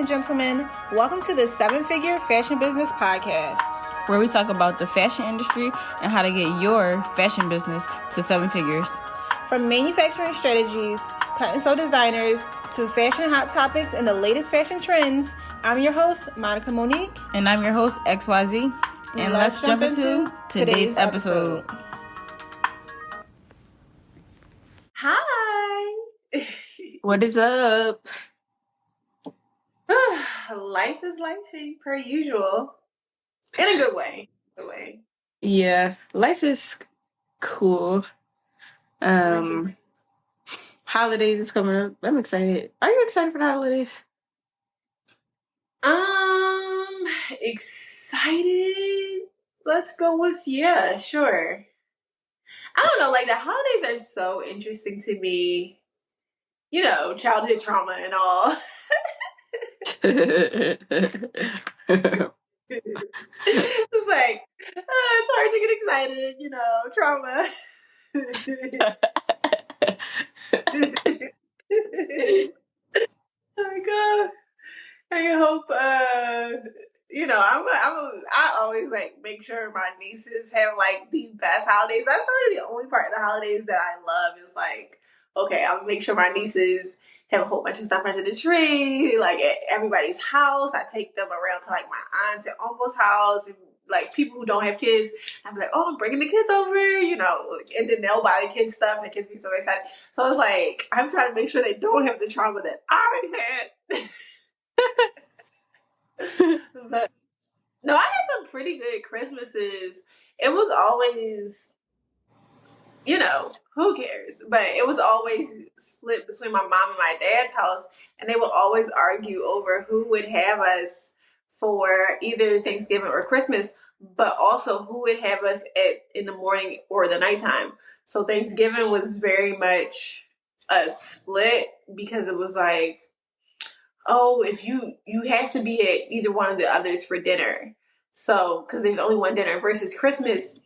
and gentlemen. Welcome to the 7-Figure Fashion Business Podcast, where we talk about the fashion industry and how to get your fashion business to 7 figures. From manufacturing strategies, cut and sew designers, to fashion hot topics and the latest fashion trends, I'm your host, Monica Monique. And I'm your host, XYZ. And let's jump into today's episode. Hi! What is up? Life is lifing per usual. In a good way. Yeah, life is cool. Holidays is coming up. I'm excited. Are you excited for the holidays? Excited? Let's go with yeah, sure. I don't know, like the holidays are so interesting to me. You know, childhood trauma and all. It's like, it's hard to get excited, you know, trauma. Oh my God. I hope, you know, I always like make sure my nieces have like the best holidays. That's really the only part of the holidays that I love is like, okay, I'll make sure my nieces have a whole bunch of stuff under the tree, like at everybody's house. I take them around to like my aunts and uncle's house and like people who don't have kids. I'm like, oh, I'm bringing the kids over, you know, and then they'll buy the kids stuff. And the kids be so excited. So I was like, I'm trying to make sure they don't have the trauma that I had. But no, I had some pretty good Christmases. It was always, you know, who cares? But it was always split between my mom and my dad's house, and they would always argue over who would have us for either Thanksgiving or Christmas, but also who would have us in the morning or the nighttime. So Thanksgiving was very much a split because it was like, oh, if you have to be at either one of the others for dinner. So, because there's only one dinner versus Christmas,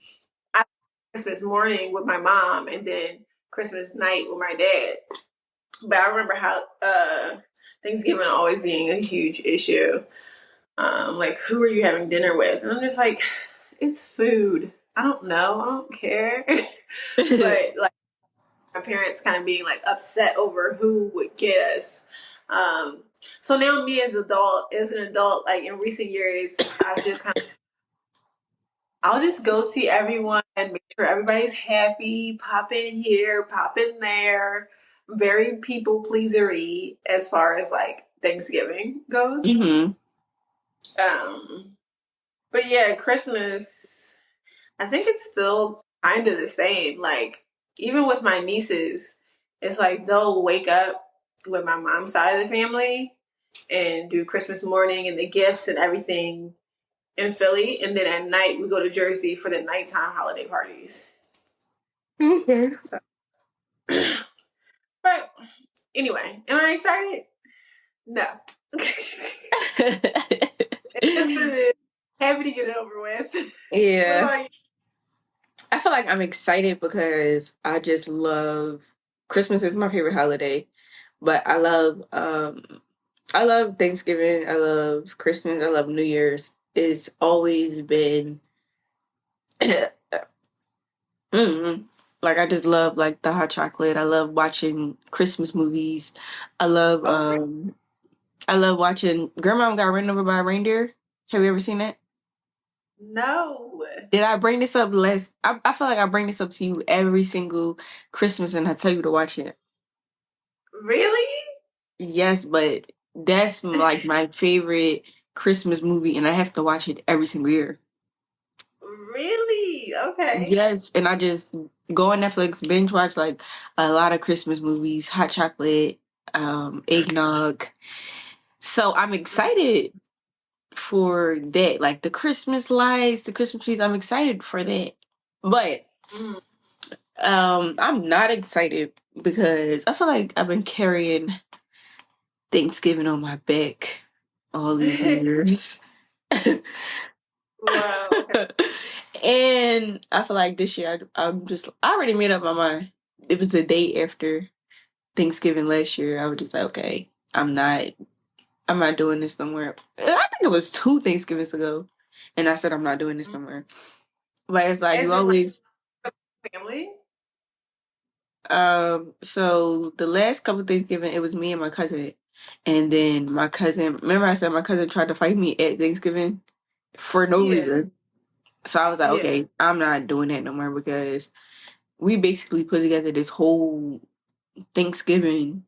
I Christmas morning with my mom and then Christmas night with my dad. But I remember how Thanksgiving always being a huge issue. Like, who are you having dinner with? And I'm just like, it's food. I don't know. I don't care. But like my parents kind of being like upset over who would get us. So now me as an adult, like in recent years, I'll just go see everyone and make sure everybody's happy, pop in here, pop in there. Very people pleasery as far as like Thanksgiving goes. Mm-hmm. But yeah, Christmas, I think it's still kind of the same. Like even with my nieces, it's like they'll wake up with my mom's side of the family and do Christmas morning and the gifts and everything in Philly. And then at night, we go to Jersey for the nighttime holiday parties. Okay. So. But anyway, am I excited? No. Happy to get it over with. Yeah. I feel like I'm excited because I just love Christmas is my favorite holiday. But I love Thanksgiving, I love Christmas, I love New Year's. It's always been like I just love like the hot chocolate. I love watching Christmas movies. I love watching Grandma Got Ran Over by a Reindeer. Have you ever seen that? No. Did I bring this up last? I feel like I bring this up to you every single Christmas and I tell you to watch it. Really? Yes, but that's like my favorite Christmas movie and I have to watch it every single year. Really? Okay. Yes, and I just go on Netflix, binge watch like a lot of Christmas movies, hot chocolate, eggnog. So I'm excited for that. Like the Christmas lights, the Christmas trees, I'm excited for that. But I'm not excited because I feel like I've been carrying Thanksgiving on my back all these years. Wow. Okay. And I feel like this year I already made up my mind. It was the day after Thanksgiving last year. I was just like, okay, I'm not I'm not doing this no more. I think it was 2 Thanksgivings ago, and I said I'm not doing this no more. But it's like you As in like always. family? So the last couple Thanksgiving, it was me and my cousin, and then my cousin. Remember, I said my cousin tried to fight me at Thanksgiving for no Yeah. reason. So I was like, Yeah. okay, I'm not doing that no more because we basically put together this whole Thanksgiving,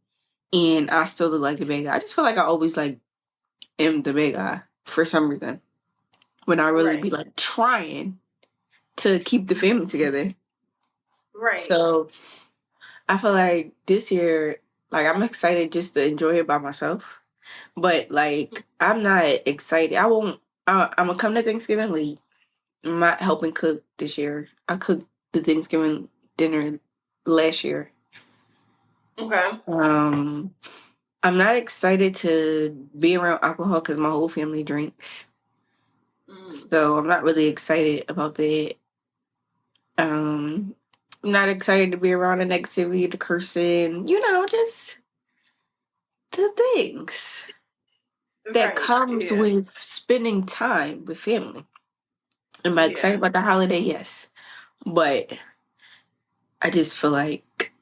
and I still look like the bad guy. I just feel like I always like am the bad guy for some reason when I really be Right. like trying to keep the family together. Right. So I feel like this year, like I'm excited just to enjoy it by myself. But like I'm not excited. I won't. I'm gonna come to Thanksgiving late. I'm not helping cook this year. I cooked the Thanksgiving dinner last year. Okay. Um, I'm not excited to be around alcohol because my whole family drinks. Mm. So I'm not really excited about that. Um, I'm not excited to be around the negativity, the cursing, just the things that Right. comes Yeah. with spending time with family. Am I excited Yeah. about the holiday? Yes. But I just feel like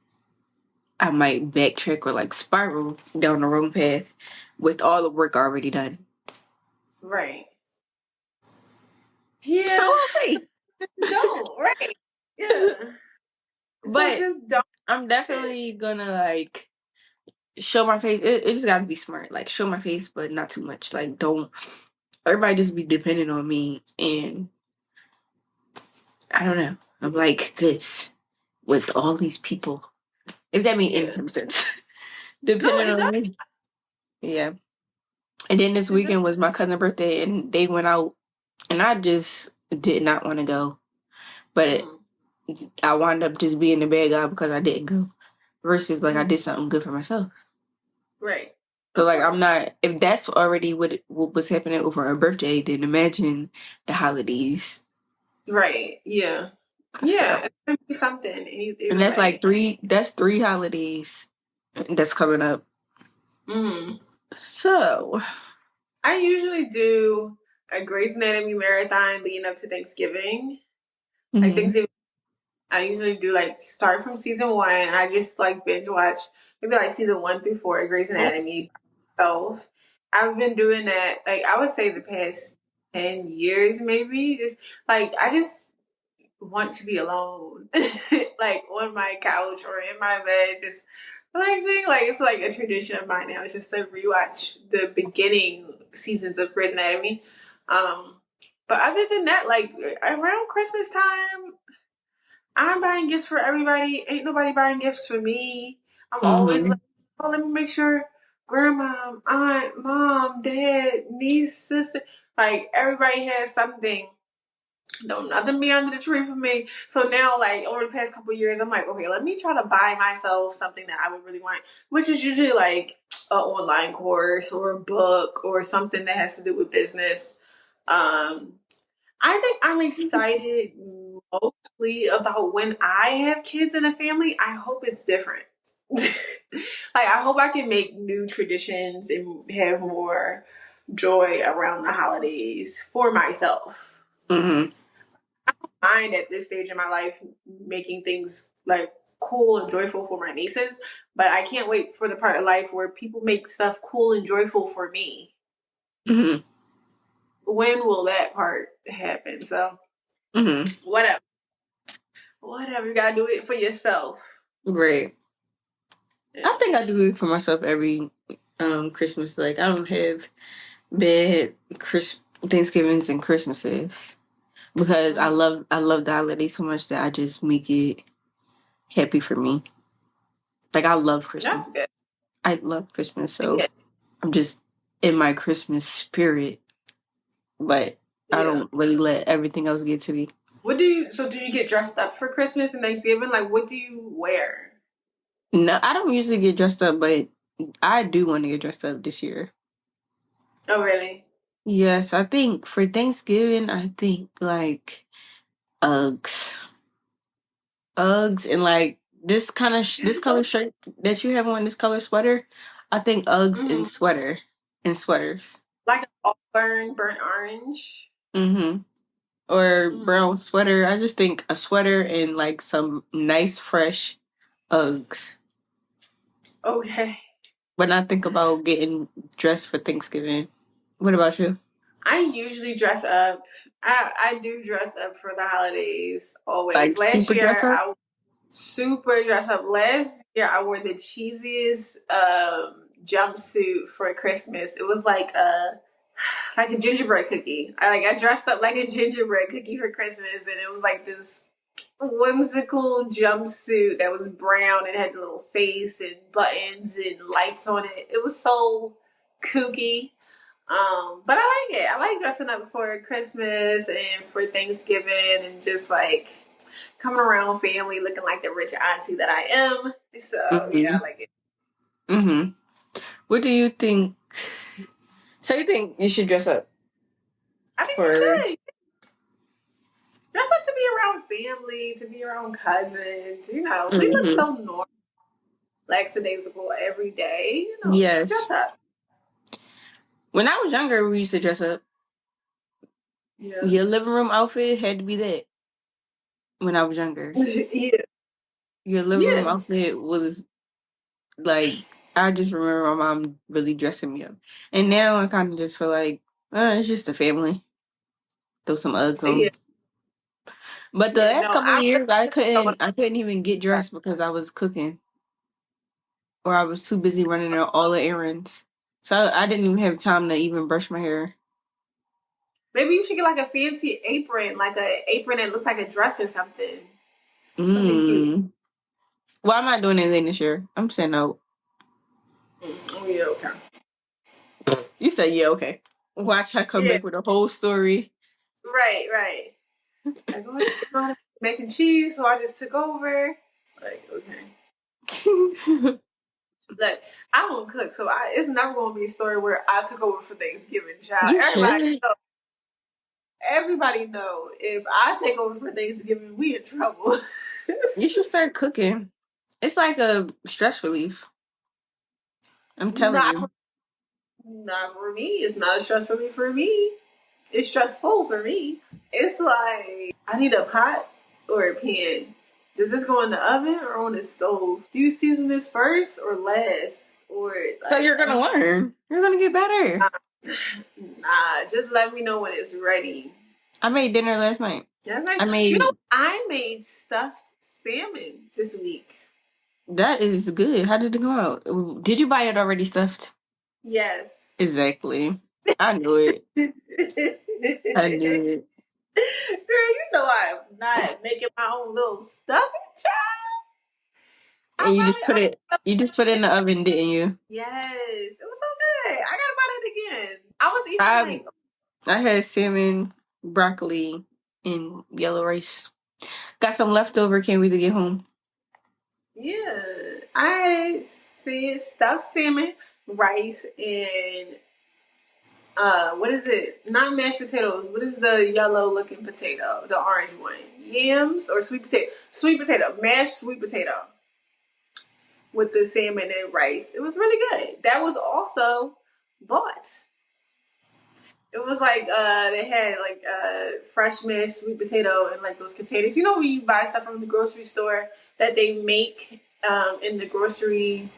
I might backtrack or like spiral down the wrong path with all the work already done. Right. So Yeah. we'll So see. don't. Right. Yeah. So But just don't. I'm definitely gonna like show my face. It just gotta be smart. Like show my face, but not too much. Like don't everybody just be dependent on me, and I don't know. I'm like this with all these people. If that made any Yeah. sense. No, Depending it on does. me. Yeah. And then this It does. weekend was my cousin's birthday, and they went out, and I just did not want to go. But Mm. I wound up just being the bad guy because I didn't go. Versus like I Mm. did something good for myself. Right. So Of like I'm course. not. If that's already what was happening over a birthday, then imagine the holidays. Right. Yeah. So Yeah. It's gonna be something and either that's like way. three. That's 3 holidays that's coming up. Mm. So. I usually do a Grey's Anatomy marathon leading up to Thanksgiving. Like Mhm. Thanksgiving, I usually do like start from season one. And I just like binge watch maybe like season 1 through 4 of Grey's Anatomy myself. I've been doing that like I would say the past 10 years maybe. Just like I just want to be alone, like on my couch or in my bed, just relaxing. Like it's like a tradition of mine now. It's just to rewatch the beginning seasons of Grey's Anatomy. Um, but other than that, like around Christmas time, I'm buying gifts for everybody. Ain't nobody buying gifts for me. I'm always like, Mhm. oh, let me make sure grandma, aunt, mom, dad, niece, sister, like everybody has something. Don't nothing be under the tree for me. So now, like over the past couple of years, I'm like, okay, let me try to buy myself something that I would really want, which is usually like an online course or a book or something that has to do with business. Um, I think I'm excited mostly about when I have kids in a family. I hope it's different. Like I hope I can make new traditions and have more joy around the holidays for myself. Mhm. Mind at this stage in my life making things like cool and joyful for my nieces, but I can't wait for the part of life where people make stuff cool and joyful for me. Mhm. When will that part happen? So Mhm. whatever. Whatever. You gotta do it for yourself. Right. I Yeah. think I do it for myself every Christmas. Like I don't have bad Thanksgivings and Christmases because I Mm, love I love the holiday so much that I just make it happy for me. Like I love Christmas. that's good. I love Christmas, so Yeah. I'm just in my Christmas spirit, but I Yeah. don't really let everything else get to me. Do you get dressed up for Christmas and Thanksgiving? Like what do you wear? No, I don't usually get dressed up, but I do want to get dressed up this year. Oh really? Yes, I think for Thanksgiving, I think like Uggs. Uggs and like this this color shirt that you have on, this color sweater. I think Uggs Mm, and sweater. and sweaters. Like an burnt orange. Mm-hmm. Or Mm, brown sweater. I just think a sweater and like some nice fresh Uggs. okay. When I think about getting dressed for Thanksgiving. What about you? I usually dress up. I do dress up for the holidays always. Like Last super dress year up? I super dress up. Last year I wore the cheesiest jumpsuit for Christmas. It was like a gingerbread cookie. I dressed up like a gingerbread cookie for Christmas, and it was like this whimsical jumpsuit that was brown and had a little face and buttons and lights on it. It was so kooky. But I like it. I like dressing up for Christmas and for Thanksgiving and just like coming around family looking like the rich auntie that I am. So yeah, Mm-hmm. I like it. Mm-hmm. What do you think? So you think you should dress up I think you for? should dress up to be around family, to be around cousins. You know, we look Mm-hmm. so normal, lackadaisical every day. You know, Yes. dress up. When I was younger, we used to dress up. Yeah, Your living room outfit had to be that. When I was younger, yeah, your living room yeah, outfit was like, I just remember my mom really dressing me up. And now I kind of just feel like, it's just a family. Throw some Uggs yeah, on. But the yeah. last No, couple of I'm years, really I couldn't even get dressed because I was cooking or I was too busy running all the errands. So I didn't even have time to even brush my hair. maybe you should get like a fancy apron, like a apron that looks like a dress or something. Something cute. Mm. Well, I'm not doing anything this year. I'm saying no. Oh yeah, okay. You said, yeah, okay. Watch I come Yeah, back with a whole story. right, right. Like, oh, I didn't know how to make mac and cheese, so I just took over. Like, okay. Like, I don't cook, so it's never going to be a story where I took over for Thanksgiving, child. You should. Everybody know if I take over for Thanksgiving, we in trouble. You should start cooking. It's like a stress relief. I'm telling not for you. not for me. It's not a stress relief for me. It's stressful for me. It's like I need a pot or a pan. Does this go in the oven or on the stove? Do you season this first or last? Or So like you're gonna learn. You're gonna get better. nah, nah, just let me know when it's ready. I made dinner last night. Yeah, like I made I made stuffed salmon this week. that is good. How did it go out? Did you buy it already stuffed? Yes. Exactly. I knew it. Girl, I knew it. you know I'm not making my own little stuffing child. I And bought it. you just put it in the oven, didn't you? Yes, it was so good. I gotta buy it again. I was even I like, I had salmon, broccoli, and yellow rice. Got some leftover, can't wait to get home. yeah. I said stuffed salmon, rice, and what is it? Not mashed potatoes. What is the yellow looking potato? The orange one. Yams or sweet potato? Sweet potato. Mashed sweet potato with the salmon and rice. It was really good. That was also bought. It was like they had like fresh mashed sweet potato in like those containers. You know when you buy stuff from the grocery store that they make in the grocery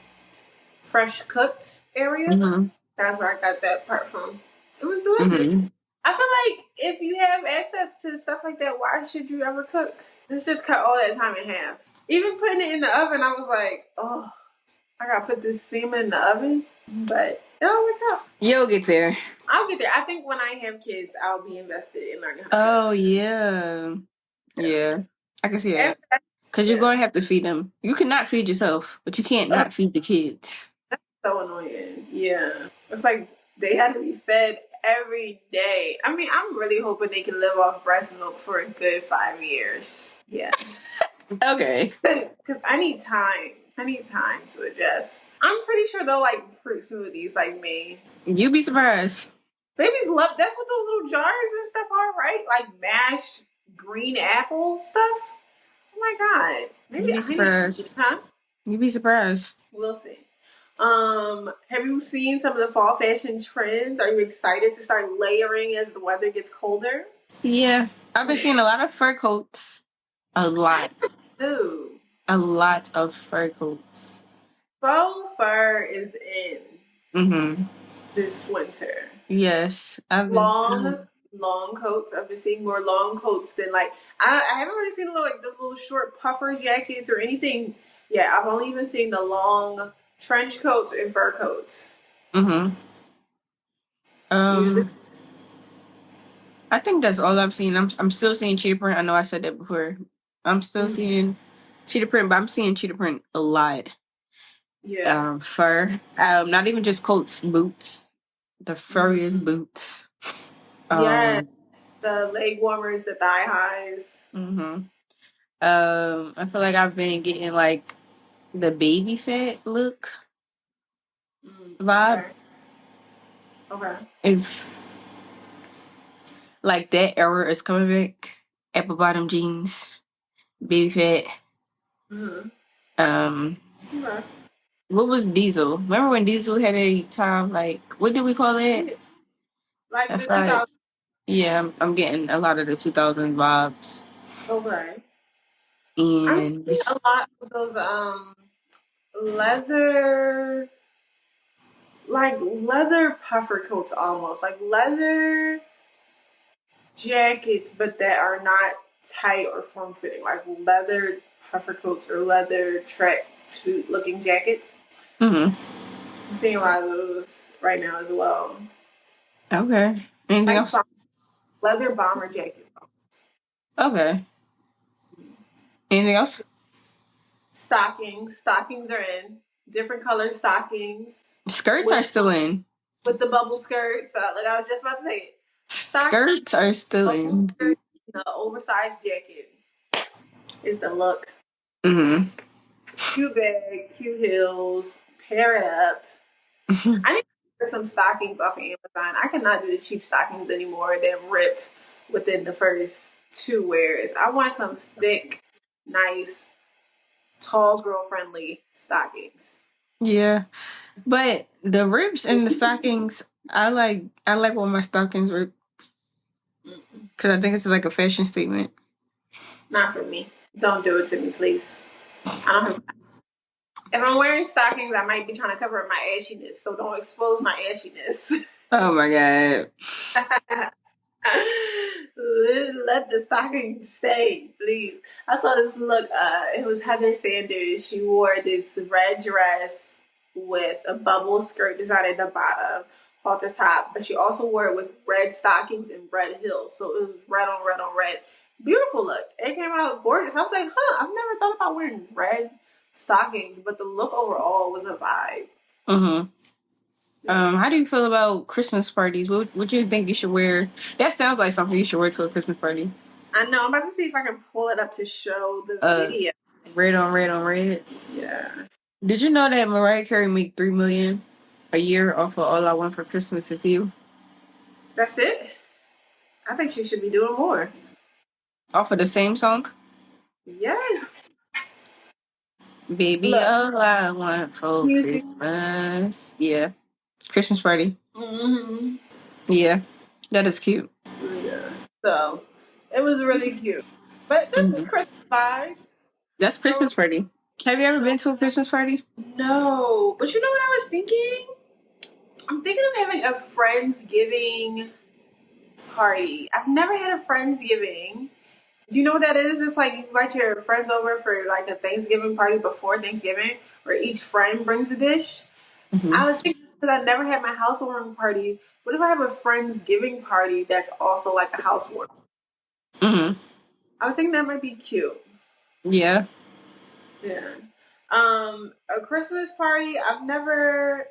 fresh cooked area? Mm-hmm. That's where I got that part from. It was Mm-hmm. delicious. I feel like if you have access to stuff like that, why should you ever cook? Let's just cut all that time in half. Even putting it in the oven, I was like, oh, I gotta put this salmon in the oven. But it all worked out. You'll get there. I'll get there. I think when I have kids, I'll be invested in learning how to cook. Oh yeah. Yeah. Yeah. I can see Every, that. Because you're yeah. going to have to feed them. You cannot feed yourself, but you can't Ugh, not feed the kids. so annoying. Yeah. It's like they had to be fed every day. I mean, I'm really hoping they can live off breast milk for a good 5 years. Yeah. Okay. Because I need time. I need time to adjust. I'm pretty sure they'll like fruit smoothies like me. You'd be surprised. Babies love, that's what those little jars and stuff are, right? Like mashed green apple stuff. Oh my God. Maybe You'd be I need to, surprised. huh? You'd be surprised. We'll see. Have you seen some of the fall fashion trends? Are you excited to start layering as the weather gets colder? Yeah, I've been seeing a lot of fur coats. A lot. Ooh, A lot of fur coats. faux fur is in Mm-hmm. this winter. Yes, I've been Long, seeing. long coats. I've been seeing more long coats than like I haven't really seen like the little short puffer jackets or anything. Yeah, I've only been seeing the long trench coats and fur coats. Mm-hmm. You just, Um, I think that's all I've seen. I'm still seeing cheetah print. I know I said that before. I'm still mm, seeing cheetah print, but I'm seeing cheetah print a lot. yeah, Fur. Not even just coats, boots. The mm, furriest boots. yeah. Um, The leg warmers, the thigh highs. hmm I feel like I've been getting like the baby fat look vibe. Okay, okay. If like that era is coming back, apple bottom jeans, baby fat. Mm-hmm. Um, Okay. what was Diesel? Remember when Diesel had a time like what did we call it? Yeah. Like I the feel like 2000. yeah, I'm getting a lot of the 2000 vibes, Okay. I'm and seeing a lot of those leather, like leather puffer coats almost, like leather jackets, but that are not tight or form fitting, like leather puffer coats or leather track suit looking jackets. hmm I'm seeing a lot of those right now as well. okay. Anything Like else? leather bomber jackets. Okay. Anything else? Stockings. Stockings are in. Different color stockings Skirts are with still in. with the bubble skirts. Like I was just about to say it. Stockings, Skirts are still bubble in. skirt, the oversized jacket is the look. hmm Cute bag, cute heels, pair it up. I need to order some stockings off of Amazon. I cannot do the cheap stockings anymore that rip within the first two wears. I want some thick, nice, tall girl friendly stockings. Yeah, but the rips and the stockings, I like when my stockings rip Mm-mm. because I think it's like a fashion statement. Not for me. Don't do it to me, please. I don't have. If I'm wearing stockings, I might be trying to cover up my ashiness, so don't expose my ashiness. Oh my god. Let the stocking stay, please. I saw this look. It was Heather Sanders. She wore this red dress with a bubble skirt design at the bottom, halter top, but she also wore it with red stockings and red heels. So it was red on red on red. Beautiful look. It came out gorgeous. I was like, huh, I've never thought about wearing red stockings, but the look overall was a vibe. hmm Yeah. How do you feel about Christmas parties? What do you think you should wear? That sounds like something you should wear to a Christmas party. I know. I'm about to see if I can pull it up to show the Uh, video. red on red on red. Yeah. Did you know that Mariah Carey made 3 million a year off of All I Want for Christmas Is You? That's it. I think she should be doing more. Off of the same song? Yes. Baby, Look, all I want for music. Christmas. Yeah. Christmas party. Mm-hmm. Yeah. That is cute. Yeah. So it was really cute. But this is Mhm. Christmas vibes. That's No, Christmas party. Have you ever no, been to a Christmas party? no. But you know what I was thinking? I'm thinking of having a Friendsgiving party. I've never had a Friendsgiving. Do you know what that is? It's like you invite your friends over for like a Thanksgiving party before Thanksgiving, where each friend brings a dish. hmm I was thinking because I never had my housewarming party. What if I have a Friendsgiving party that's also like a housewarming? hmm I was thinking that might be cute. Yeah. Yeah. A Christmas party. I've never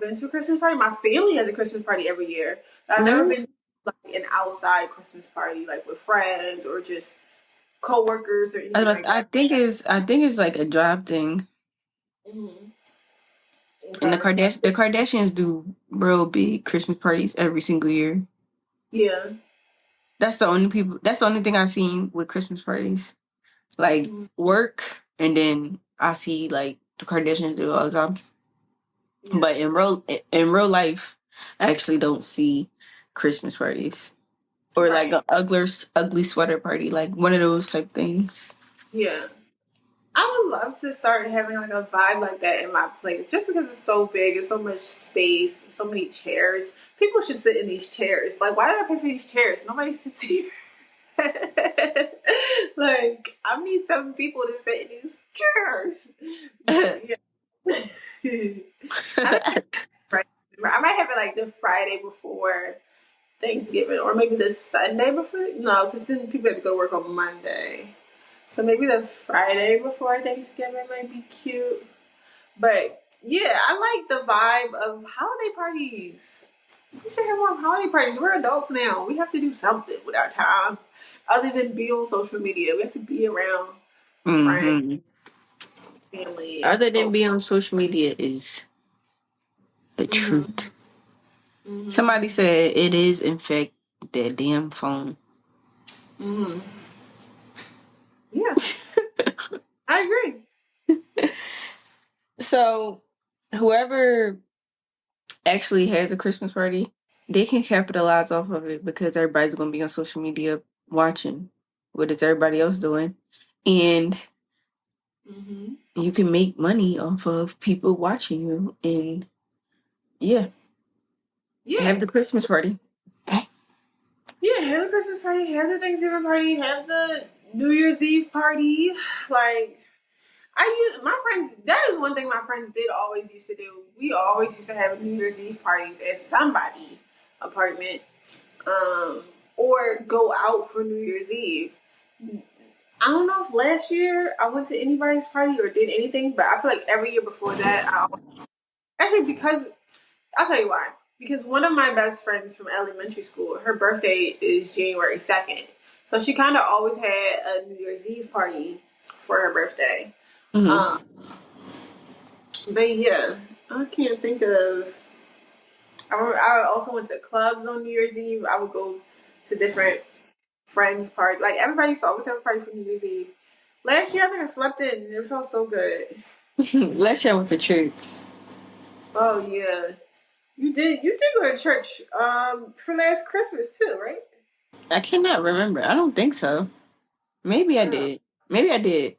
been to a Christmas party. My family has a Christmas party every year. But I've never Really? been to, like an outside Christmas party, like with friends or just coworkers or anything like that. I think it's like a job thing. Hmm. And Okay. The Kardashians do real big Christmas parties every single year. Yeah. That's the only thing I've seen with Christmas parties. Like Mhm. work and then I see like the Kardashians do it all the time. Yeah. But in real life, I actually don't see Christmas parties or like Right. a ugly sweater party, like one of those type things. Yeah. I would love to start having like a vibe like that in my place, just because it's so big, it's so much space, so many chairs. People should sit in these chairs. Like, why did I pay for these chairs? Nobody sits here. Like, I need some people to sit in these chairs. But yeah, I think right. I might have it like the Friday before Thanksgiving, or maybe the Sunday before. No, because then people have to go work on Monday. So maybe the Friday before Thanksgiving might be cute. But yeah, I like the vibe of holiday parties. We should have more holiday parties. We're adults now. We have to do something with our time other than be on social media. We have to be around friends, hmm family, and Other than folks. being on social media is the Hmm. truth. Hmm. Somebody said it is in fact that damn phone. Hmm. Yeah, I agree. So whoever actually has a Christmas party, they can capitalize off of it because everybody's gonna be on social media watching what is everybody else doing. And Hmm. you can make money off of people watching you and yeah, have Yeah. the Christmas party. Yeah, have the Christmas party, have the Thanksgiving party, have the New Year's Eve party. Like, I use my friends. That is one thing my friends did always used to do. We always used to have New Year's Eve parties at somebody apartment, um, or go out for New Year's Eve. I don't know if last year I went to anybody's party or did anything, but I feel like every year before that, actually because I'll tell you why. Because one of my best friends from elementary school, her birthday is January 2nd, so she kind of always had a New Year's Eve party for her birthday. hmm Um, But yeah, I can't think of. I also went to clubs on New Year's Eve. I would go to different friends' parties. Like everybody used to always have a party for New Year's Eve. Last year, I think I slept in. It felt so good. Let's share with the church. Oh yeah, you did. You did go to church for last Christmas too, right? I cannot remember. I don't think so. Maybe I Oh, did. Maybe I did.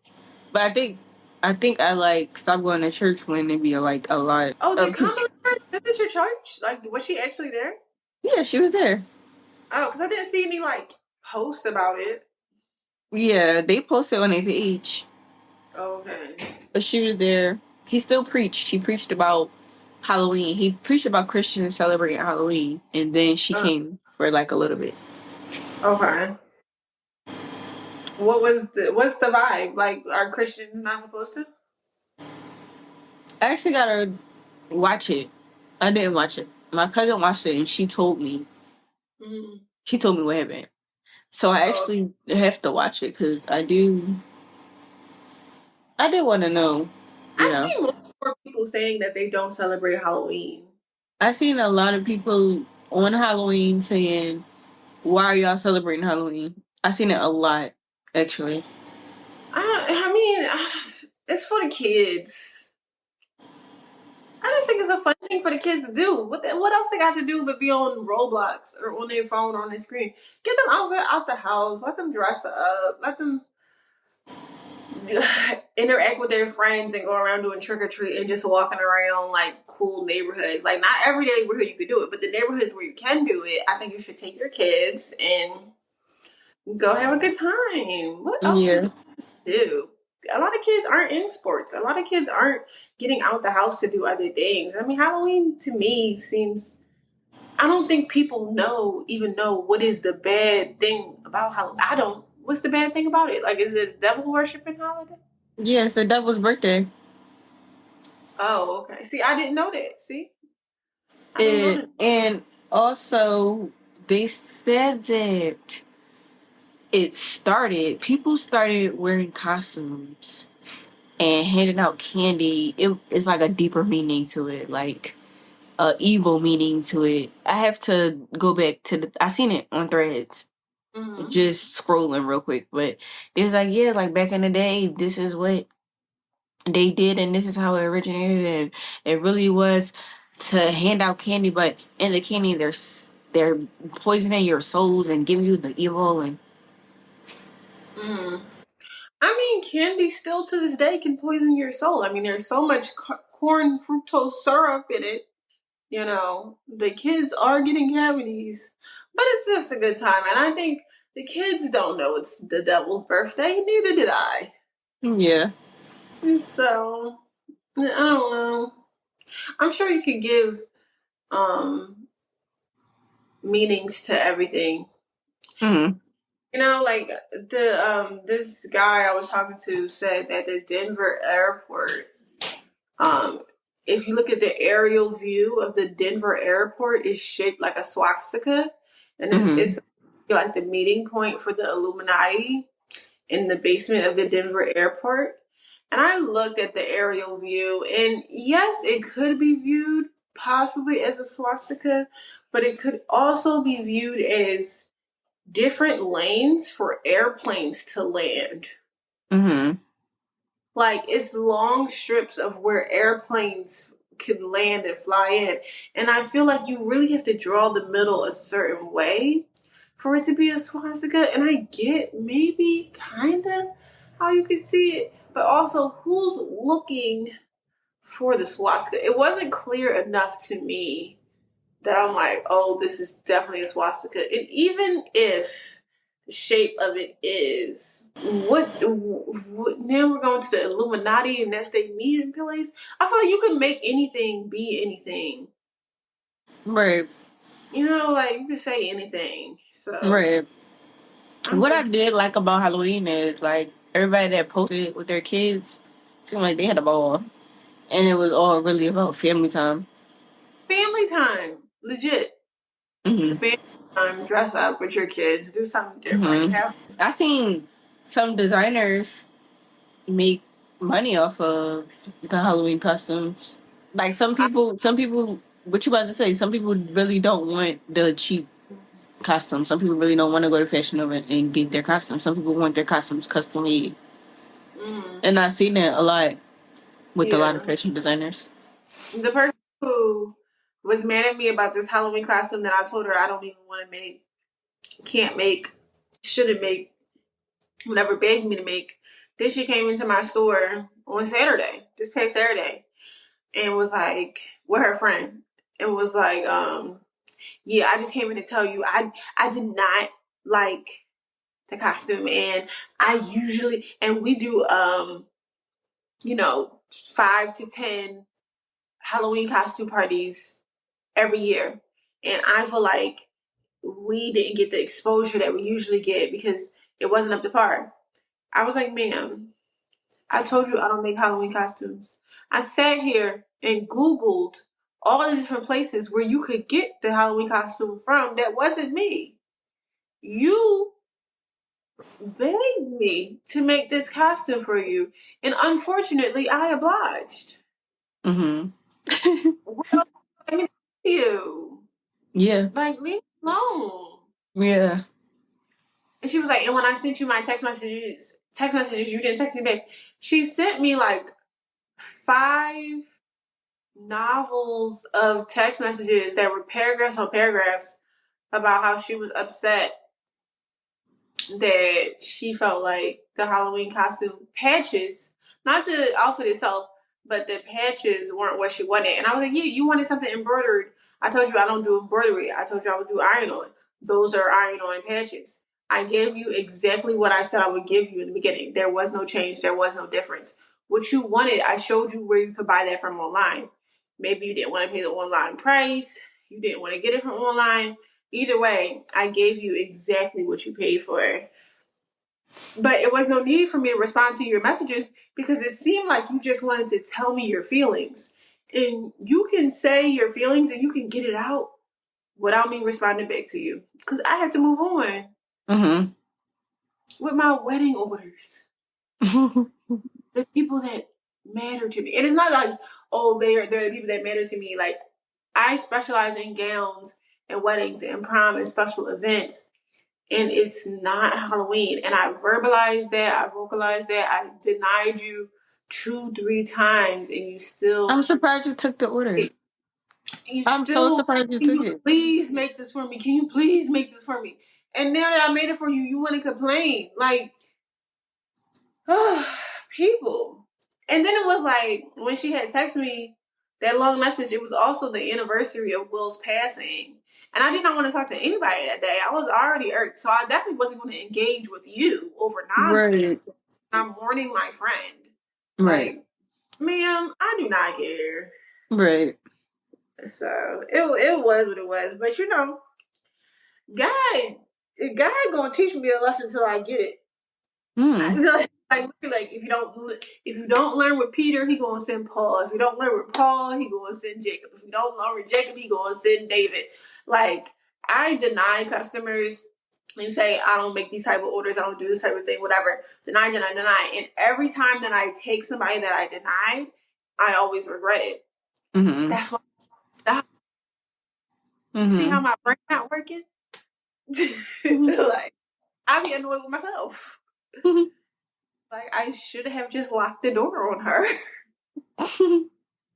But I think I like stopped going to church when it be like a lot oh, did of people. Kamala visit your church? Like, was she actually there? Yeah, she was there. Oh, because I didn't see any like posts about it. Yeah, they posted on their page. Okay. But she was there. He still preached. He preached about Halloween. He preached about Christians celebrating Halloween. And then she Uh, came for like a little bit. okay. What's the vibe? Like, are Christians not supposed to? I actually gotta watch it. I didn't watch it. My cousin watched it and she told me. Mm-hmm. She told me what happened. So I Oh, actually have to watch it because I do want to know, you I know. see more people saying that they don't celebrate Halloween. I seen a lot of people on Halloween saying, "Why are y'all celebrating Halloween?" I seen it a lot, actually. It's for the kids. I just think it's a fun thing for the kids to do. What else they got to do but be on Roblox or on their phone or on their screen? Get them out the house. Let them dress up. Let them interact with their friends and go around doing trick or treat and just walking around like cool neighborhoods. Like not every neighborhood you could do it, but the neighborhoods where you can do it, I think you should take your kids and go have a good time. What else do Yeah. kids do? A lot of kids aren't in sports. A lot of kids aren't getting out the house to do other things. I mean, Halloween to me seems. I don't think people even know what is the bad thing about Halloween. I don't. What's the bad thing about it? Like, is it a devil worshiping holiday? Yeah, it's the devil's birthday. Oh, okay. See, I didn't know that. See, I didn't know It that. and also they said that people started wearing costumes and handing out candy. It's like a deeper meaning to it, like a evil meaning to it. I have to go back to I seen it on Threads, Hmm. just scrolling real quick, but it's like, yeah, like back in the day, this is what they did, and this is how it originated. And it really was to hand out candy, but in the candy, they're poisoning your souls and giving you the evil. And Mm. I mean, candy still to this day can poison your soul. I mean, there's so much corn fructose syrup in it. You know, the kids are getting cavities, but it's just a good time. And I think the kids don't know it's the devil's birthday. Neither did I. yeah. So I don't know. I'm sure you could give um meanings to everything. Hmm. You know, like the this guy I was talking to said that the Denver airport, um, if you look at the aerial view of the Denver airport, is shaped like a swastika, and Hmm. it's like the meeting point for the Illuminati in the basement of the Denver airport. And I looked at the aerial view, and yes, it could be viewed possibly as a swastika, but it could also be viewed as different lanes for airplanes to land. Hmm. Like it's long strips of where airplanes can land and fly in. And I feel like you really have to draw the middle a certain way for it to be a swastika. And I get maybe kinda how you could see it, but also who's looking for the swastika? It wasn't clear enough to me that I'm like, oh, this is definitely a swastika. And even if the shape of it is, what now we're going to the Illuminati and that's their meeting place. I feel like you could make anything be anything. Right. You know, like you could say anything. So Right. I'm What I just did like about Halloween is like everybody that posted with their kids seemed like they had a ball, and it was all really about family time. family time. Legit. Hmm. Family time. Dress up with your kids. Do something different. Hmm. Have I seen some designers make money off of the Halloween costumes. Like some people. What you about to say? Some people really don't want the cheap costumes. Some people really don't want to go to Fashion Nova and get their costumes. Some people want their costumes custom made, mm, and I've seen that a lot with a lot of yeah. fashion designers. The person who was mad at me about this Halloween costume that I told her I don't even want to make, can't make, shouldn't make, whatever begged me to make. Then she came into my store on Saturday, this past Saturday, and was like, with her friend, and was like, yeah, I just came in to tell you I did not like the costume, and I usually and we do you know 5 to 10 Halloween costume parties every year. And I feel like we didn't get the exposure that we usually get because it wasn't up to par. I was like, ma'am, I told you I don't make Halloween costumes. I sat here and Googled all the different places where you could get the Halloween costume from that wasn't me. You begged me to make this costume for you, and unfortunately, I obliged. Hmm. Well, I mean, you. Yeah. Like, leave me alone. Yeah. And she was like, and when I sent you my text messages, you didn't text me back. She sent me like 5 novels of text messages that were paragraphs on paragraphs about how she was upset that she felt like the Halloween costume patches, not the outfit itself, but the patches weren't what she wanted. And I was like, yeah, you wanted something embroidered. I told you I don't do embroidery. I told you I would do iron on. Those are iron on patches. I gave you exactly what I said I would give you in the beginning. There was no change. There was no difference. What you wanted, I showed you where you could buy that from online. Maybe you didn't want to pay the online price. You didn't want to get it from online. Either way, I gave you exactly what you paid for it. But it was no need for me to respond to your messages because it seemed like you just wanted to tell me your feelings. And you can say your feelings and you can get it out without me responding back to you. Because I have to move on Hmm. with my wedding orders. The people that matter to me. And it's not like, oh, they're the people that matter to me. Like, I specialize in gowns and weddings and prom and special events. And it's not Halloween. And I verbalized that, I vocalized that, I denied you 2-3 times, and you still I'm surprised you took the order. you I'm so still surprised you can took you it. please make this for me? Can you please make this for me? And now that I made it for you, you want to complain. Like, people. And then it was like when she had texted me that long message, it was also the anniversary of Will's passing. And I did not want to talk to anybody that day. I was already irked. So I definitely wasn't going to engage with you over Right. nonsense. I'm mourning my friend. Right. Like, ma'am, I do not care. Right. So it was what it was. But God, God gonna teach me a lesson till I get it. Mm. Like if you don't learn with Peter, he gonna send Paul. If you don't learn with Paul, he gonna send Jacob. If you don't learn with Jacob, he gonna send David. Like, I deny customers and say I don't make these type of orders, I don't do this type of thing, whatever. Deny, deny, deny. And every time that I take somebody that I denied, I always regret it. Mm-hmm. That's why I stop. See how Mm-hmm. my brain not working? Mm-hmm. Like, I be annoyed with myself. Like, I should have just locked the door on her.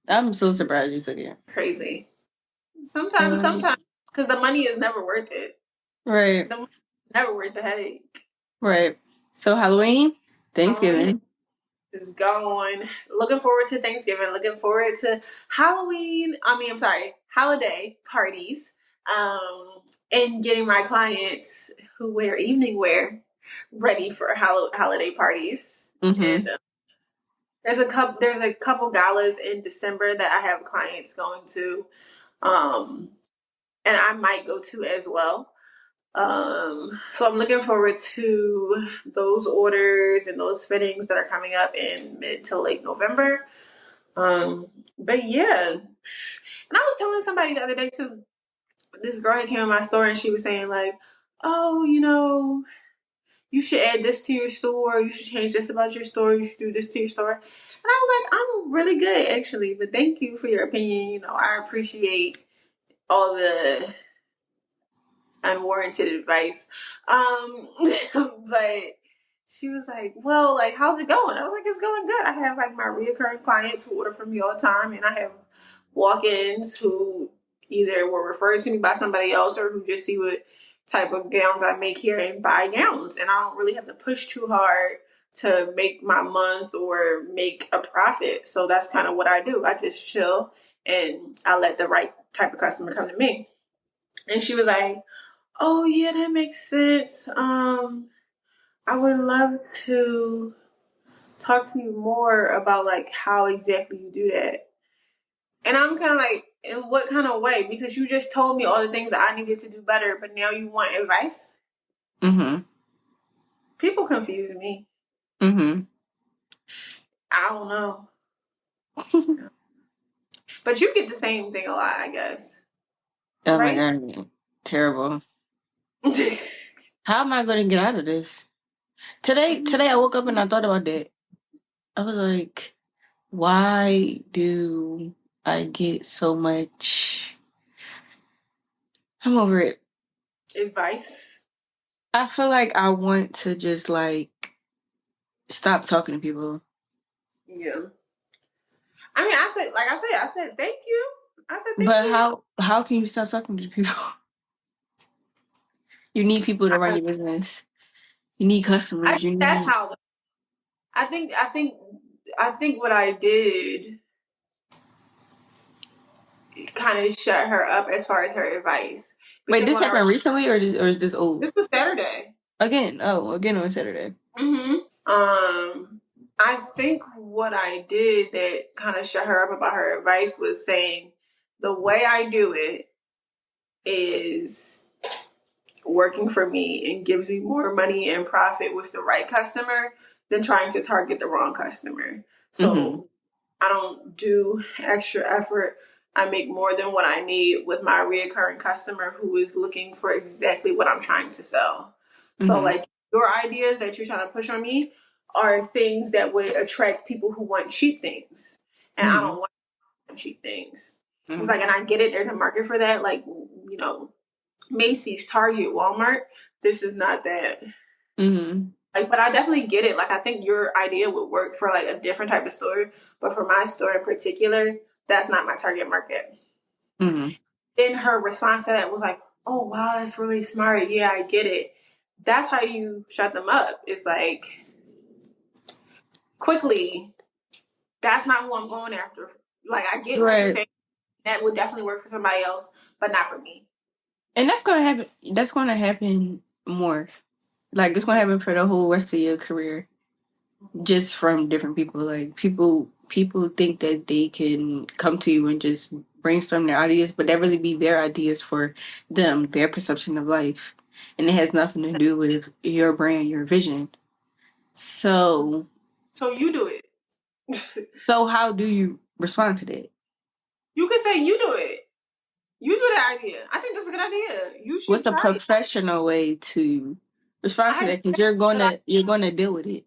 I'm so surprised you took it. Crazy. Um, Sometimes, because the money is never worth it. right. The money is never worth the headache. Right. So Halloween, Halloween Thanksgiving. is going. Looking forward to Thanksgiving. Looking forward to Halloween. I'm sorry, holiday parties. And getting my clients who wear evening wear ready for holiday parties. Mm-hmm. And there's a couple galas in December that I have clients going to. And I might go to as well. So I'm looking forward to those orders and those fittings that are coming up in mid to late November. Um, but yeah, and I was telling somebody the other day too. This girl had came in my store and she was saying like, "Oh, you should add this to your store. You should change this about your store. You should do this to your store." And I was like, "I'm really good actually, but thank you for your opinion. I appreciate all the unwarranted advice." But she was like, "Well, like, how's it going?" I was like, "It's going good. I have like my reoccurring clients who order from me all the time, and I have walk-ins who either were referred to me by somebody else or who just see what type of gowns I make here and buy gowns, and I don't really have to push too hard to make my month or make a profit. So that's kind of what I do. I just chill and I let the right type of customer come to me." And she was like, "Oh yeah, that makes sense. I would love to talk to you more about like how exactly you do that." And I'm kind of like, "In what kind of way? Because you just told me all the things that I needed to do better, but now you want advice?" Mm-hmm. People confuse me. Mm-hmm. I don't know, but you get the same thing a lot, I guess, Oh my right? god. Terrible. How am I gonna get out of this? Today I woke up and I thought about that. I was like, why do I get so much? I'm over it. Advice. I feel like I want to just like stop talking to people. Yeah. I mean, I said thank you. I said thank But you. how can you stop talking to people? You need people to run I, your business. You need I customers. You think that's need how. I think what I did kind of shut her up as far as her advice, Wait, because this when I happened recently or is this old? this was Saturday. Again. Oh, again on Saturday. Mm-hmm. I think what I did that kind of shut her up about her advice was saying the way I do it is working for me and gives me more money and profit with the right customer than trying to target the wrong customer. Mm-hmm. So I don't do extra effort. I make more than what I need with my reoccurring customer who is looking for exactly what I'm trying to sell. So, Mm-hmm. like, your ideas that you're trying to push on me are things that would attract people who want cheap things. And I Mm-hmm. don't want cheap things. It's Mm-hmm. like, and I get it, there's a market for that. Like, Macy's, Target, Walmart. This is not that. Mm-hmm. Like, but I definitely get it. Like, I think your idea would work for like a different type of store, but for my store in particular, that's not my target market. Mm-hmm. Then her response to that was like, "Oh wow, that's really smart. Yeah, I get it." That's how you shut them up. It's like quickly. That's not who I'm going after. Like, I get what you're Right. saying. That would definitely work for somebody else, but not for me. And that's gonna happen. That's gonna happen more. Like it's gonna Mhm. happen for the whole rest of your career, just from different people. Like people think that they can come to you and just brainstorm their ideas, but that really be their ideas for them, their perception of life, and it has nothing to do with your brand, your vision. So, So you do it. so how do you respond to that? You could say you do it. You do the idea. I think that's a good idea. You should What's a try it. professional way to respond to I that? Because you're that I, gonna deal with it.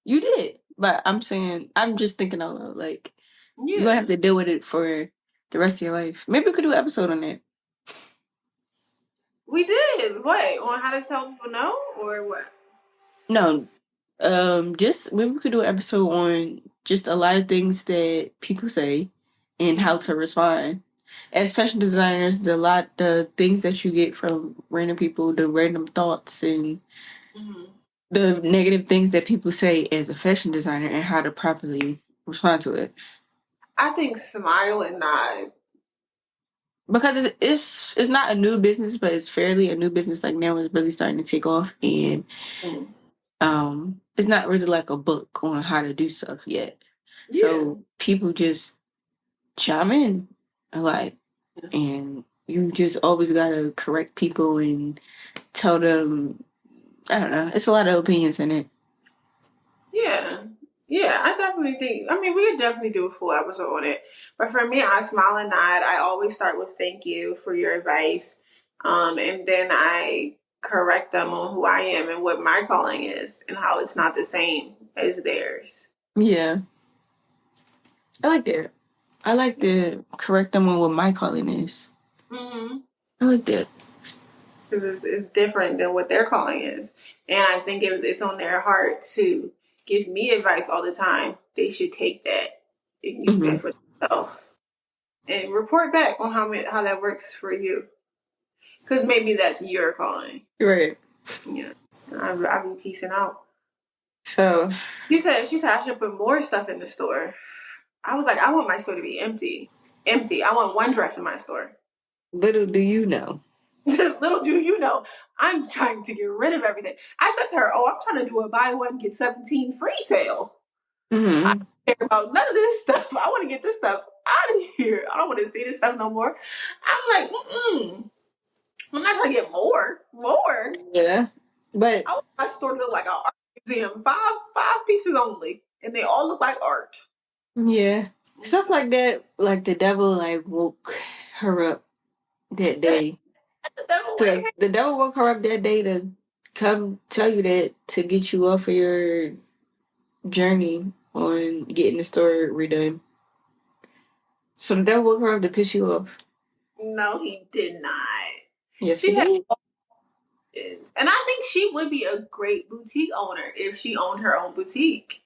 You did, but I'm saying I'm just thinking out loud. Like you're gonna have yeah, to deal with it for the rest of your life. Maybe we could do an episode on that. we did. What on how to tell people no or what? No, just maybe we could do an episode on just a lot of things that people say and how Mm-hmm. to respond. As fashion designers, the things that you get from random people, the random thoughts and Mm-hmm. the negative things that people say as a fashion designer and how to properly respond to it. I think smile and nod. Because it's not a new business, but it's fairly a new business. Like now, it's really starting to take off, and Mm. it's not really like a book on how to do stuff yet. Yeah. So people just chime in a lot, and you just always gotta correct people and tell them. I don't know. It's a lot of opinions in it. Yeah. Yeah, I definitely think. I mean, we could definitely do a full episode on it. But for me, I smile and nod. I always start with "Thank you for your advice," and then I correct them on who I am and what my calling is, and how it's not the same as theirs. Yeah, I like that. I like to correct them on what my calling is. Mm-hmm. I like that. Because it's different than what their calling is, and I think if it's on their heart to give me advice all the time, they should take that and use Hmm. that for themselves and report back on how that works for you. Because maybe that's your calling. Right. Yeah. And I've been piecing out. So She said I should put more stuff in the store. I was like, I want my store to be empty. Empty. I want one dress in my store. little do you know. Little do you know, I'm trying to get rid of everything. I said to her, "Oh, I'm trying to do a buy one get 17 free sale. I Hmm. don't care about none of this stuff. I want to get this stuff out of here. I don't want to see this stuff no more." I'm like, I'm not trying to get more. More. Yeah. But I want my store to look like an art museum. Five pieces only, and they all look like art. yeah. Stuff like that, like the devil like woke her up that day. The devil So went like, the devil woke her up that day to come tell you that to get you off of your journey on getting the story redone. So the devil woke her up to piss you off. No, he did not. Yes, he She had did. options, and I think she would be a great boutique owner if she owned her own boutique.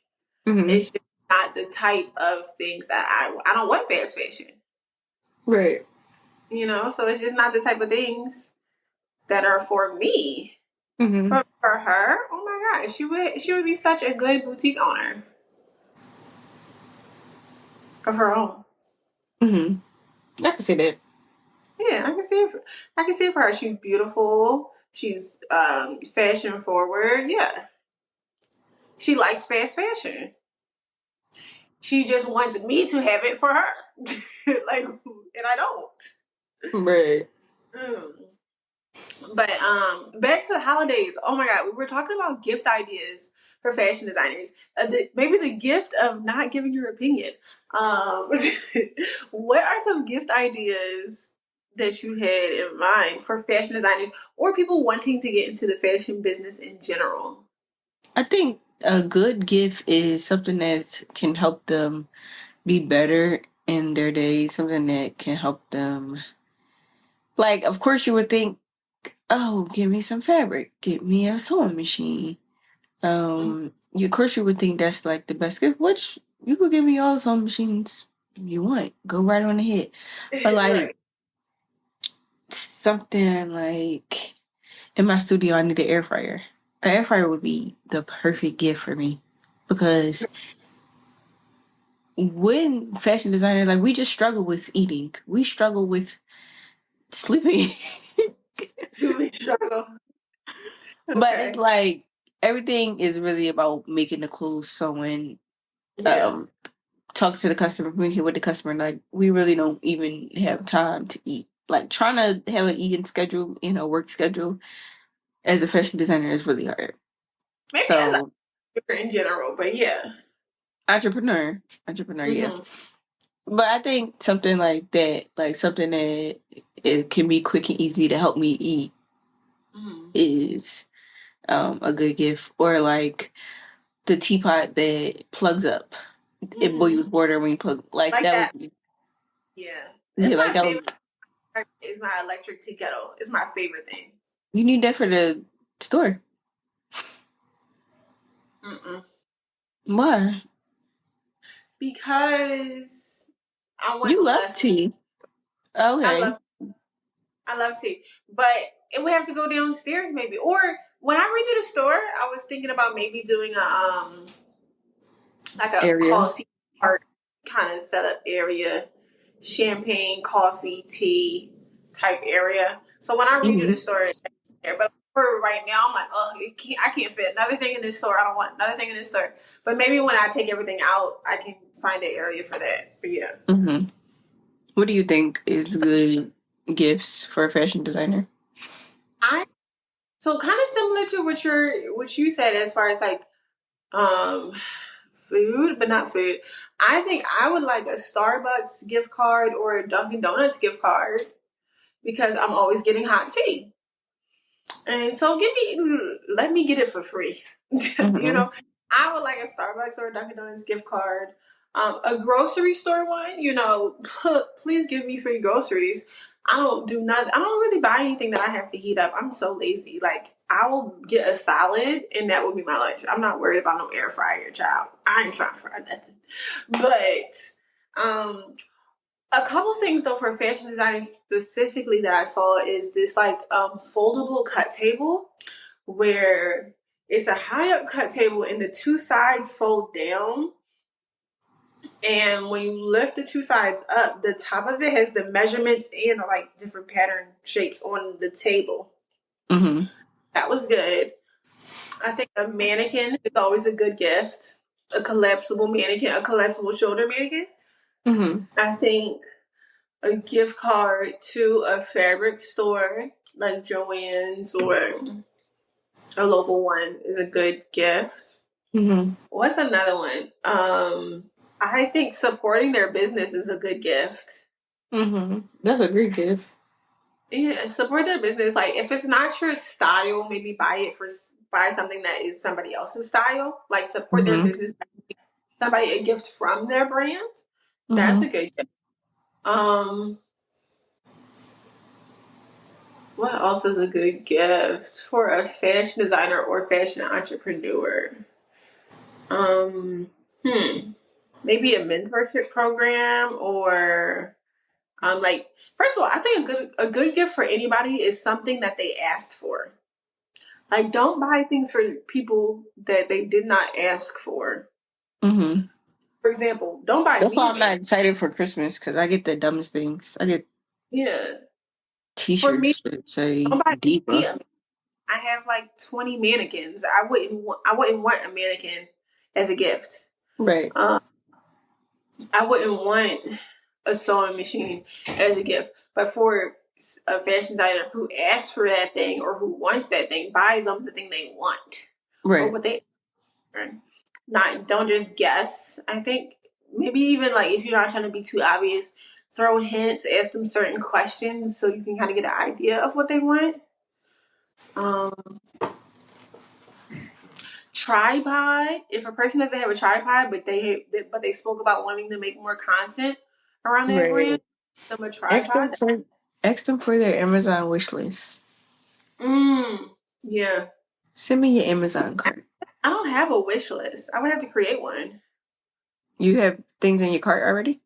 Hmm. It's just not the type of things that I don't want fast fashion. Right. So it's just not the type of things that are for me. Hmm. But for her, oh my god, she would be such a good boutique owner of her own. Hmm. I can see that. Yeah, I can see it. I can see it for her. She's beautiful. She's fashion forward. Yeah, she likes fast fashion. She just wants me to have it for her, like, and I don't. Right. Mm. But back to the holidays. Oh my god, we were talking about gift ideas for fashion designers. Maybe the gift of not giving your opinion. Um, what are some gift ideas that you had in mind for fashion designers or people wanting to get into the fashion business in general? I think a good gift is something that can help them be better in their day, something that can help them. Like, of course, you would think, oh, give me some fabric, get me a sewing machine. Of course you would think that's like the best gift, which you could give me all the sewing machines you want. Go right on ahead. But like Right. something like in my studio I need an air fryer. An air fryer would be the perfect gift for me because when fashion designers like we just struggle with eating. We struggle with sleeping. Do we struggle? But it's Okay. like everything is really about making the clothes sewing, Yeah. um, talking to the customer, communicating with the customer. Like we really don't even have time to eat. Like trying to have an eating schedule, work schedule as a fashion designer is really hard. Maybe as So a in general, but yeah. entrepreneur, yeah. Hmm. But I think something like that, like something that it can be quick and easy to help me eat, Hmm. is a good gift. Or like the teapot that plugs up. It Hmm. boils water when you plug. Like Like that that. would be, Yeah. yeah, It's like my that favorite. would. Is my electric tea kettle. It's my favorite thing. You need that for the store. Mm-mm. Why? Because I You want love less. tea. I Okay. love I love tea, but it would have to go downstairs maybe. Or when I redid the store, I was thinking about maybe doing a like a Area. coffee art kind of setup area, champagne, coffee, tea type area. So when I redo Mm-hmm. the store, it's there. But for right now, I'm like, oh, I can't fit another thing in this store. I don't want another thing in this store. But maybe when I take everything out, I can find an area for that. But yeah. Mm-hmm. What do you think is good gifts for a fashion designer? I so kind of similar to what you said as far as like um food, but not food. I think I would like a Starbucks gift card or a Dunkin' Donuts gift card because I'm always getting hot tea. And so let me get it for free. you Mm-hmm. know, I would like a Starbucks or a Dunkin' Donuts gift card. A grocery store one, please give me free groceries. I don't do nothing. I don't really buy anything that I have to heat up. I'm so lazy. Like I will get a salad and that would be my lunch. I'm not worried about no air fryer, child. I ain't trying to fry nothing. But a couple things though for fashion designing specifically that I saw is this like foldable cut table where it's a high up cut table and the two sides fold down. And when you lift the two sides up, the top of it has the measurements and like different pattern shapes on the table. Mm-hmm. That was good. I think a mannequin is always a good gift. A collapsible mannequin, a collapsible shoulder mannequin. Mm-hmm. I think a gift card to a fabric store like Joann's or a local one is a good gift. Mm-hmm. What's another one? I think supporting their business is a good gift. Mm-hmm. That's a great gift. Yeah, support their business. Like if it's not your style, maybe buy something that is somebody else's style. Like support their Mm-hmm. business. Somebody a gift from their brand. That's Mm-hmm. a good gift. Um, what else is a good gift for a fashion designer or fashion entrepreneur? Um, hmm, maybe a mentorship program or like first of all, I think a good gift for anybody is something that they asked for. Like don't buy things for people that they did not ask for. Mm-hmm. For example, don't buy That's me why a I'm not man. excited for Christmas because I get the dumbest things. I get Yeah. For me, T-shirts that say don't buy me Diva. a man. I have like 20 mannequins. I wouldn't want a mannequin as a gift. Right. Um, I wouldn't want a sewing machine as a gift. But for a fashion designer who asks for that thing or who wants that thing, buy them the thing they want or Right. what they not don't just guess. I think maybe even like if you're not trying to be too obvious, throw hints, ask them certain questions so you can kind of get an idea of what they want. Um, tripod. If a person doesn't have a tripod, but they spoke about wanting to make more content around that brand, Right. give them a Ask them tripod. for ask them for their Amazon wish list. Mm, yeah. Send me your Amazon card. I don't have a wish list. I would have to create one. You have things in your cart already?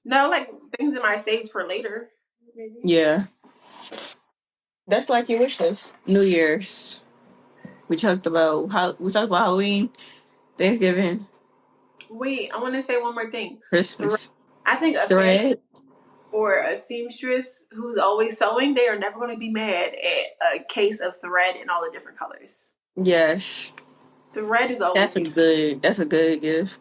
No, like things in my saved for later. Maybe. Yeah. That's like your wish list. New Year's. We talked about Halloween, Thanksgiving, Wait, I want to say one more thing. Thread. Christmas. I think a fashion Thread. or a seamstress who's always sewing, they are never going to be mad at a case of thread in all the different colors. Yes. Thread is always useful. That's a good gift.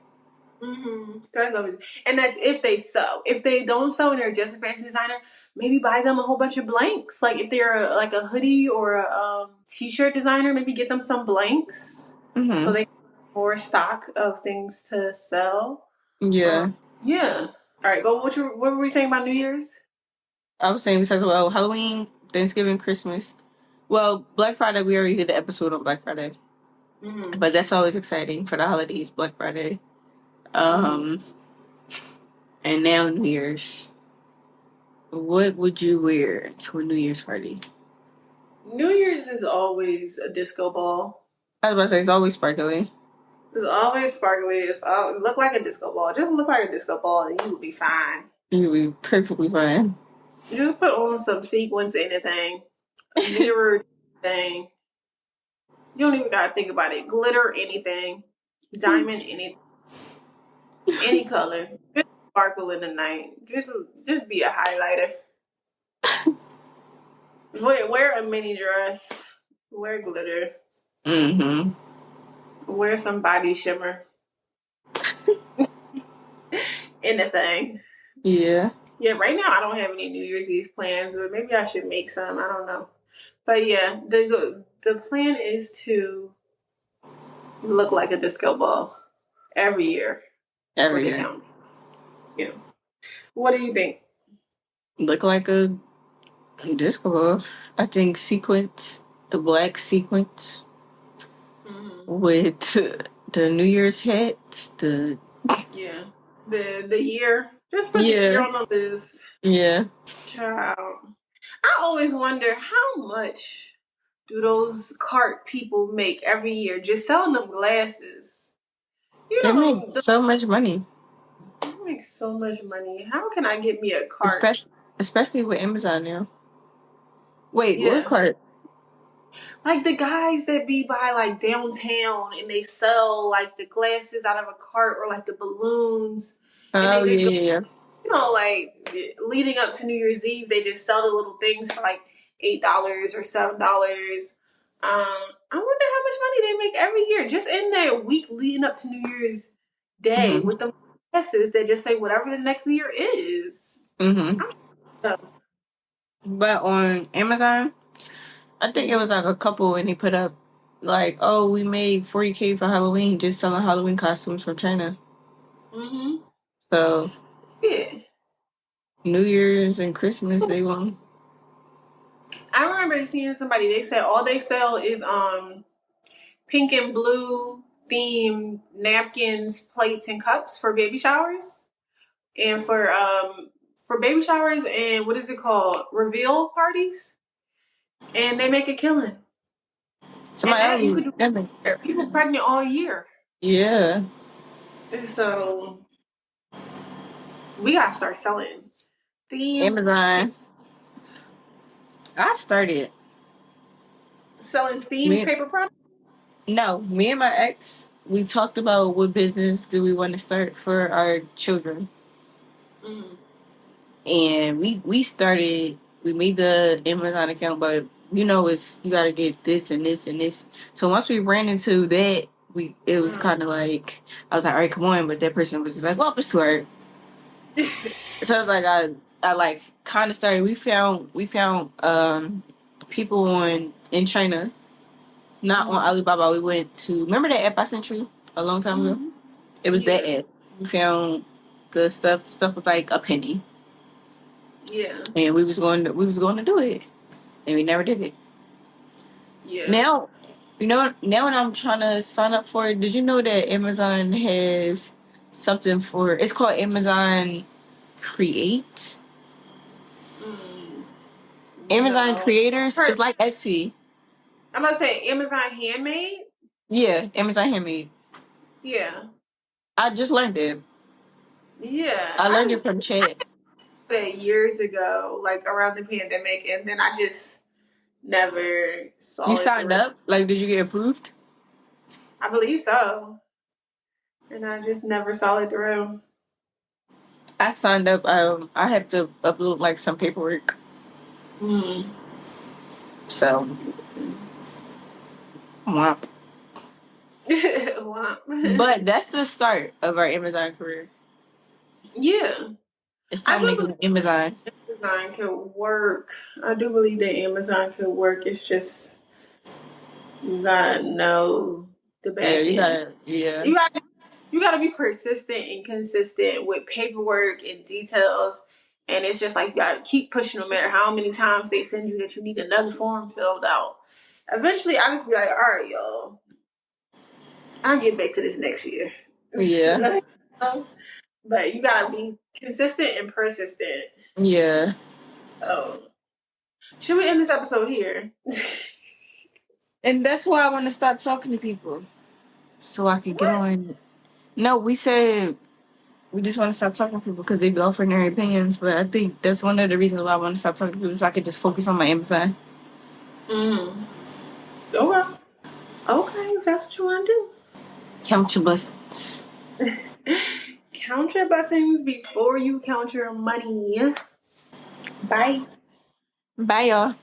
That's always, and that's if they sew. If they don't sew and they're just a fashion designer, maybe buy them a whole bunch of blanks. Like if they're like a hoodie or a t-shirt designer, maybe get them some blanks so Mm-hmm. they have more stock of things to sell. Yeah. Yeah. All right, go. What were we saying about New Year's? I was saying we talked about Halloween, Thanksgiving, Christmas. Well, Black Friday, we already did the episode on Black Friday. Mm-hmm. But that's always exciting for the holidays, Black Friday. Mm-hmm. Um, and now New Year's. What would you wear to a New Year's party? New Year's is always a disco ball. I was about to say it's always sparkly. It's always sparkly. Look like a disco ball. Just look like a disco ball, and you will be fine. You'll be perfectly fine. Just put on some sequins, anything, a mirrored thing. You don't even gotta think about it. Glitter, anything, diamond, anything, any color. Just sparkle in the night. Just be a highlighter. Wear a mini dress. Wear glitter. Mm-hmm. Wear some body shimmer. Anything. Yeah. Yeah, right now I don't have any New Year's Eve plans, but maybe I should make some. I don't know. But yeah, the plan is to look like a disco ball every year for Every the year. county. Yeah. What do you think? Look like a disco ball. I think sequence, the black sequence Hmm. with the New Year's hats, Yeah. The year. Just put the year yeah, on the list. yeah. Child. I always wonder how much do those cart people make every year just selling them glasses. You They make know, so much money. they make so much money. How can I get me a cart? Especially with Amazon now. Wait, what Yeah. cart? Like the guys that be by like downtown and they sell like the glasses out of a cart or like the balloons and Oh they just yeah, go, yeah, like leading up to New Year's Eve, they just sell the little things for like $8 or $7. I wonder how much money they make every year just in that week leading up to New Year's yeah. Day Mm-hmm. with the glasses that just say whatever the next year is. Mm-hmm. I'm sure. But on Amazon, I think it was Mm-hmm. like a couple and they put up like, oh, we made 40K for Halloween just selling Halloween costumes from China. Mm-hmm. So Yeah. New Year's and Christmas they won. I remember seeing somebody. They said all they sell is pink and blue themed napkins, plates, and cups for baby showers, and for baby showers and what is it called, reveal parties, and they make a killing. And Somebody that you could else, do people pregnant all year. yeah, So we gotta start selling themed Amazon. things, I started. selling themed Me, paper products. no, me and my ex, we talked about what business do we want to start for our children, Mm-hmm. and we started. We made the Amazon account, but it's you got to get this and this and this. So once we ran into that, it was kind of like I was like, all right, come on, but that person was just like, well, it's too hard. So it's like I like kind of started. We found people on in China, not on Mm-hmm. Alibaba. We went to remember that app I sent you a long time ago. Mm-hmm. It was that Yeah. app. We found the stuff. Stuff was like a penny, Yeah. and we was going to do it, and we never did it. Yeah. Now, now when I'm trying to sign up for it, did you know that Amazon has something for? It's called Amazon Create. Mm, Amazon no. Creators. Heard, It's like Etsy. I'm gonna say Amazon handmade. Yeah, Amazon Handmade. Yeah. I just learned it. Yeah. I learned I it from Chit. did it years ago, like around the pandemic, and then I just never You saw it signed through. up? Like, did you get approved? I believe so. And I just never saw it through. I signed up. I have to upload like some paperwork. Mm. So, wow. Wow. But that's the start of our Amazon career. Yeah. It's I time to do get on Amazon. believe Amazon could work. I do believe that Amazon could work. It's just you gotta know the Yeah, back you end. gotta. Yeah, You got you got to be persistent and consistent with paperwork and details. And it's just like you got to keep pushing no matter how many times they send you that you need another form filled out. Eventually, I just be like, all right, y'all, I'll get back to this next year. yeah, But you got to be consistent and persistent. yeah. Oh, should we end this episode here? And that's why I want to stop talking to people so I can get What? on. No, we said we just want to stop talking to people because they be offering their opinions. But I think that's one of the reasons why I want to stop talking to people so I can just focus on my Amazon. Mm. Okay. Okay, if that's what you want to Count your blessings. do. Count your blessings before you count your money. Bye. Bye, y'all.